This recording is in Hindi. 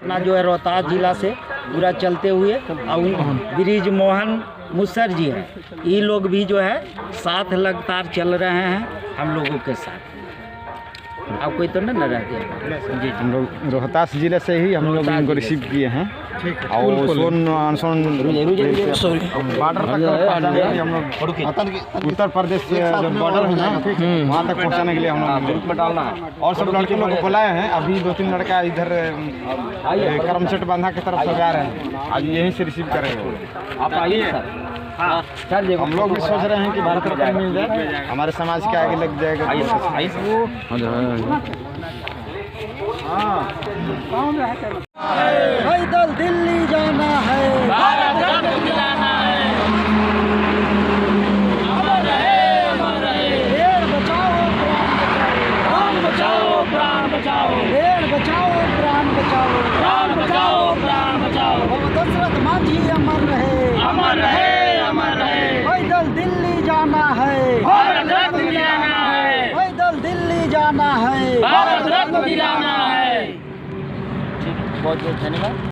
अपना जो है रोहतास जिला से पूरा चलते हुए और ब्रिज मोहन मुसर जी है, ये लोग भी जो है साथ लगातार चल रहे हैं हम लोगों के साथ। अब कोई तो नहीं रह गया जी। हम लोग रोहतास जिले से ही हम लोग इनको रिसीव किए हैं और बॉर्डर तक हम लोग उत्तर प्रदेश से जो बॉर्डर है ना वहाँ तक पहुँचाने के लिए हम लोग ग्रुप में डालना है। और सब लड़के लोग को बुलाए हैं। अभी 2-3 लड़का इधर करमचट बांधा की तरफ से आ रहे हैं, आज यहीं से रिसीव करेंगे। आप आइए हाँ चलिए। हम लोग भी सोच रहे हैं कि भारत रत्न मिल जाए, हमारे समाज के आगे लग जाएगा। पैदल दिल्ली जाना है, भारत रत्न दिलाना है। अमर रहे, अमर रहे। पेड़ बचाओ प्राण बचाओ, प्राण बचाओ। पेड़ बचाओ प्राण बचाओ, प्राण बचाओ, प्राण बचाओ। दशरथ मांझी अमर रहे, अमर रहे, अमर रहे। पैदल दिल्ली जाना है, भारत रत्न दिलाना है। पैदल दिल्ली जाना है, भारत रत्न दिलाना है। बहुत बहुत धन्यवाद।